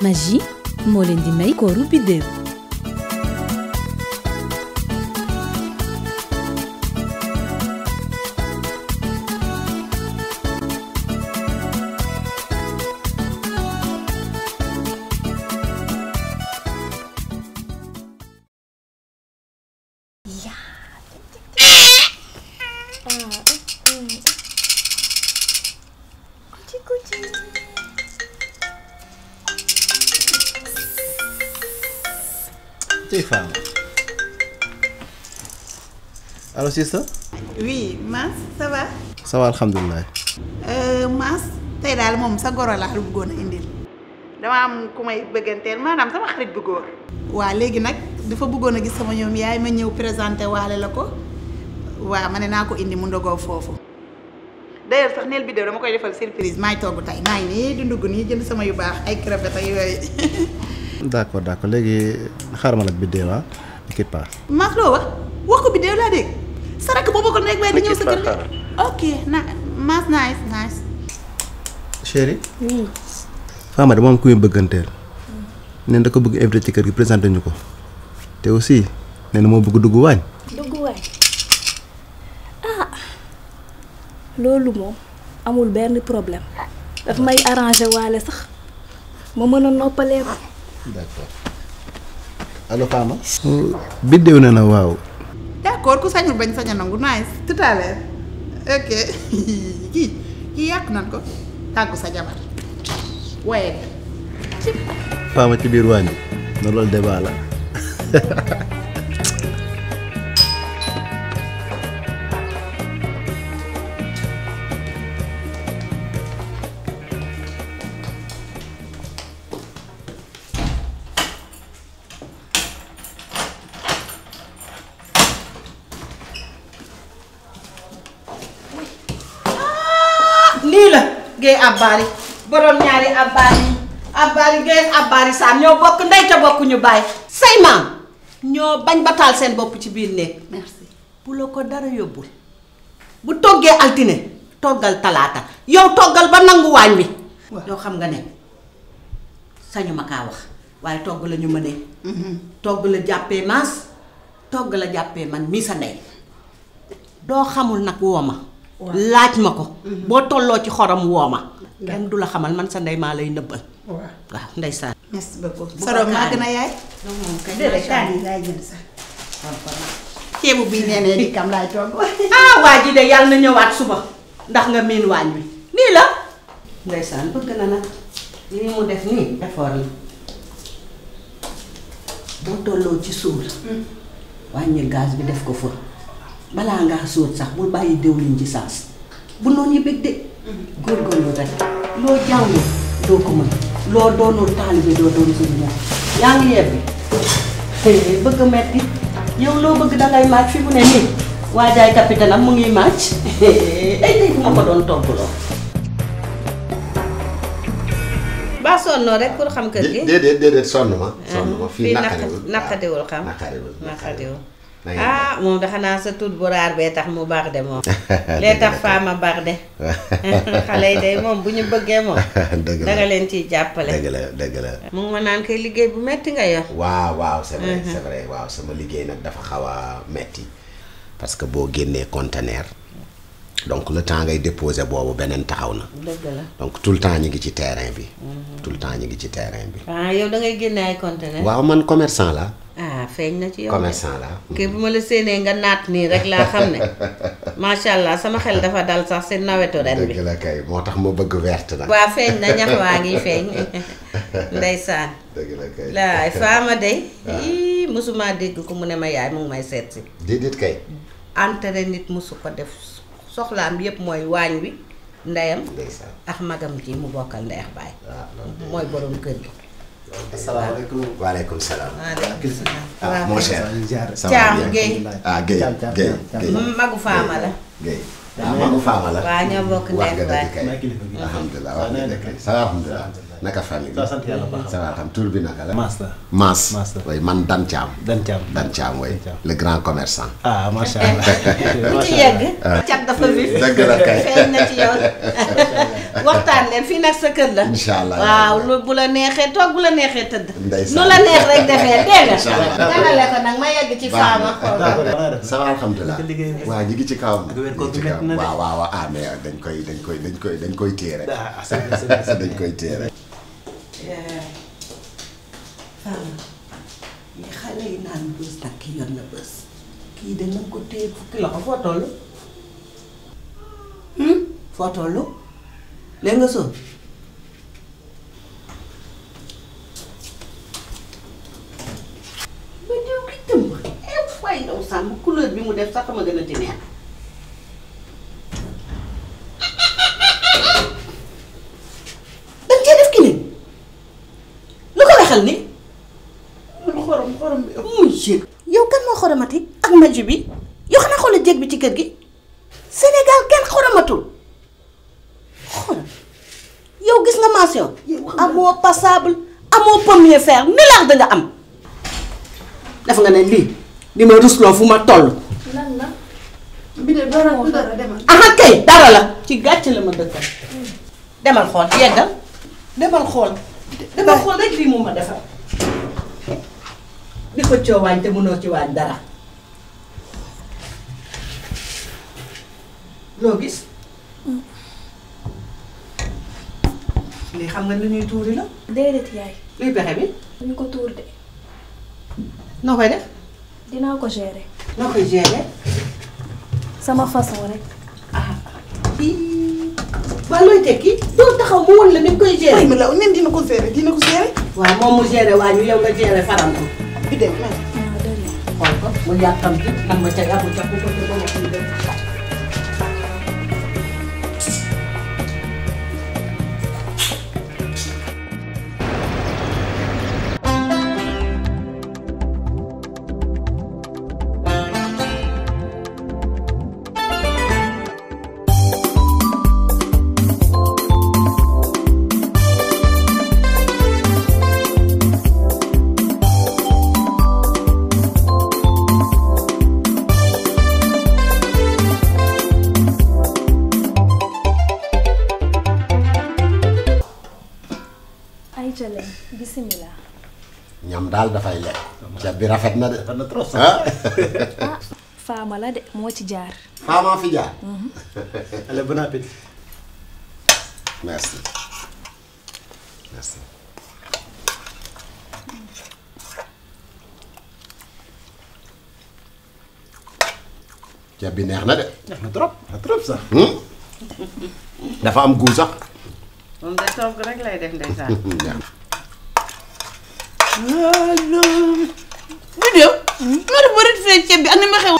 Magie moo leen di may kooru biddéew. Femme. Allô, sister? Oui, Mas, ça va? Ça va, alhamdulilah. Mas, tey daal moom sa goro laa bëggoon a indil. dama am ku may bëgganteel maanaam sama xarit bu góor. waa léegi nag dafa bëggoon a gis sama ñoom yaay ma ñëw présenté waale la ko. waa ma ne naa ko indi mu ndogoo foofu. d'ailleurs sax neel vidéo dama koy defal surprise maay togg tey maa ngi nii di ndugg nii jënd sama yu baax ay crevette ak yooyu. D'accord léegi xaaral ma nag biddéew ah quitte pas. Mas loo wax ko biddéew laa dégg sa rakk boobu ko nekk bay di ñëw sa kër ok Mas nice. Chérie. Oui. Fama de moom ku ñu bëgganteel. nee da ko bëgg invité ci kër gi présenté ñu ko te aussi nee na moo bëgg dugg waañ. dugg waañ loolu moom amul benn problème daf may arrangé waale sax ma mën a noppalee ko. D'accord allo Fama. biddéew na waaw. d'accord ku sañul bañ sañ a nangu nice tout à l'heure ok kii yàq nan ko tàggu sa jabar waaye. Fama ci biir waañ bi na loolu débat la. lii la Guèye Abary borom ñaari Abary Guèye Abary Sam ñoo bokk ndey te bokk ñu bàyyi say maam ñoo bañ ba taal seen bopp ci biir néeg. merci. bu la ko dara yóbbul bu toggee altine toggal talaata yow toggal ba nangu waañ wi. yow xam nga ne sañu ma kaa wax waaye togg la ñu mënee. togg la jàppee maas togg la jàppee man mii sa ndey doo xamul nag woo ma. laaj ma ko. boo tolloo ci xorom woo ma. kenn du la xamal man sa ndey maa lay nëbbal. waaw ndeysaan. merci beaucoup. Soro maa gën a yaay. déedéet kaan yi laay jënd sax. ceebu bii nee nee di kam laay togg. waa ji de yàlla na ñëwaat suba ndax nga miin waañ wi nii la. ndeysaan bëgg na nag lii mu def nii effort la boo tolloo ci suur. wàññi gaz bi def ko fa. balaa ngaa sóot sax bul bàyyi diwlin ci saas bu noonu yi bëgg de góorgóorlu rek loo jàngul doo ko mën loo doonul taalibe doo doon suñu moom yaa ngi yebbi bëgg metti yow loo bëgg dangay màcc fi mu ne nii waajaay capitaine am mu ngi màcc ay tey bu ma ko doon toggloo ba sonnoo rek pour xam kër gi déedéet sonn ma fii naqadiwul naqadiwul moom da xanaa sa tur bu raar bee tax mu baax de moom lee tax Fama baax de xale yi de moom bu ñu bëggee moom danga leen ciy jàppale dëgg la mu ngi ma naan koy liggéey bu metti nga yor waaw c'est vrai waaw sama liggéey nag dafa xaw a metti parce que boo génnee conteneur donc le temps ngay déposer boobu beneen taxaw na dëgg la donc tout le temps ñu ngi ci terrain bi yow da ngay génne ay conteneur waaw man commerçant la feeñ na ci yow commerçant la kii bu ma la séenee nga naat nii rek laa xam ne macha allah sama xel dafa dal sax si nawetu ren bi dëgg la kay moo tax ma bëgg verte nag waa feeñ na ñax waa ngi feeñ ndeysaan dëgg la kay laay Fama dey mosuma dégg ko mu ne ma yaay mu ngi may seet si déedéet kay entere nit mosu ko def soxlaam yépp mooy waañ wi ndeyam ak magam ji mu bokkal ndey ak baay mooy borom kër gi asalaamaaleykum waaleykum salaam. waaw mon cher. Thiam Guèye. Guèye. magu Fama la. Guèye magu Fama la. waaw ñoo bokk ndey ak baay. alhamdulilah wax nga dëgg kay. alhamdulilah. naka famille bi. Ça sant yàlla baax. ça va xam tur bi naka la. Mass la. Mass. Mass la. oui man Dan Thiam. Dan Thiam. Dan Thiam oui. le grand commerçant. ah macha allah. ku ci yegg. cat dafa vif. dëgg la kay. feeñ na ci yow. waxtaan leen fii nag sa kër la. incha allah waaw lu bu la neexee toog bu la neexee tëdd. ndeysaan nu la neex rek defee dégg nga. incha allah ganale ko nag ma yegg ci faama xool. ça va alhamdulilah. waaw ñu ngi ci kawam. waaw waaw waaw ah mais dañ koy téye rek. dañ koy téye rek. faama li xale yi naan bës nag ki yor na bës kii dana ko téye fukki loxo foo toll. foo toll léegi nga soo ba diw ki tëmb fay ndaw sàmm couleur bi mu def sax ma gën a ti neex. dañ cee def ki ne lu ko wexal ni xorom bi muy jéeg yow kan moo xoromati ak maju bi yow xanaa xoolal jéeg bi ci kër gi Sénégal kenn xoromatul xorom yow gis nga mention amoo passable amoo premier fer ni laax danga am def nga ne lii li ma rusloo fu ma toll lan la. bi de dara demal. aha kay dara la ci gàcce la ma dëkkal demal xool yeggal demal xool rek lii mu ma defal di ko coowaañ te mënoo ci waañ dara loo gis lii xam nga li ñuy tuuri la déedéet yaay. luy pexe bi duñu ko tuur de. noo koy def dinaa ko gérer. noo koy gérer sama façon rek. waa looy tekki doo taxaw mu won la ni koy gérer. ay ma la nen dina ko gérer waaw moom mu gérer waañu yow nga gérer faram ko bi de man xool ko mu yàkkam ci am ma ca yàqu ca ku ko te dama koy def bismillah. ñam daal dafay lekk. ceeb bi rafet na de. rafet na trop sax. ah faama la de moo ci jaar. Faamaa fi jaar. allez bon appétit. merci merci. ceeb bi neex na de. neex na trop sax. dafa am goût sax. moom de togg rek lay def ndeysaan. Biddew. moo def ba rectifier ceeb bi ak ni ma xew.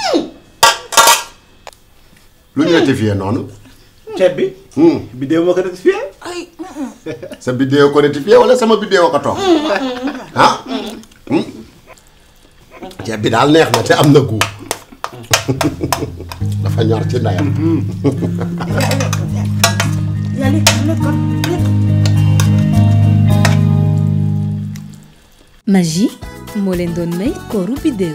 lu ñu rectifié noonu. ceeb bi. Biddew moo ko rectifié. ay. sa Biddew ko rectifié wala sama Biddew ko toog. ah. ceeb bi daal neex na te am na goût. dafa ñor ci ndeyam. Maggi moo leen doon may kooru Biddew.